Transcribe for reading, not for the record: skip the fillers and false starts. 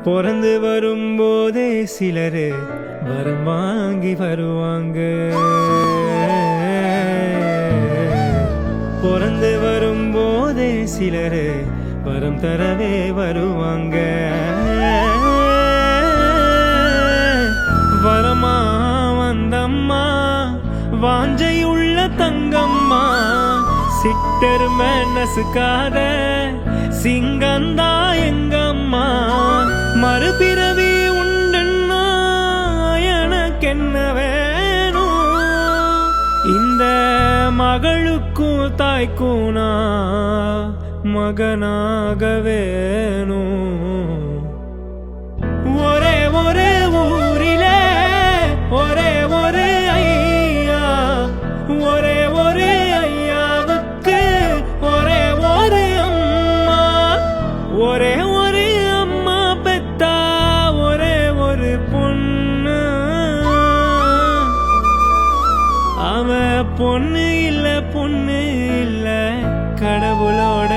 பிறந்து வரும்போதே சிலரு வரம் வாங்கி வருவாங்க. பிறந்து வரும்போதே சிலரு வரம் தரவே வருவாங்க. வரமா வந்தம்மா வாஞ்சையுள்ள தங்கம்மா, சிட்டர் நசுக்காத சிங்கந்தா எங்கம்மா. மறுபிறவி உண்டுன்னா எனக்கென்ன வேணும்? இந்த மகளுக்கும் தாய்க்கும் நான் மகனாக வேணும். ஒரே ஒரே ஊரிலே ஒரே ஒரே ஐயா, ஒரே ஒரே ஐயாவுக்கு ஒரே ஒரே அம்மா. ஒரே ஒரே அம்மா பெத்தா ஒரே ஒரு பொண்ணு. அவ பொண்ணு இல்ல பொண்ணு இல்ல கடவுளோட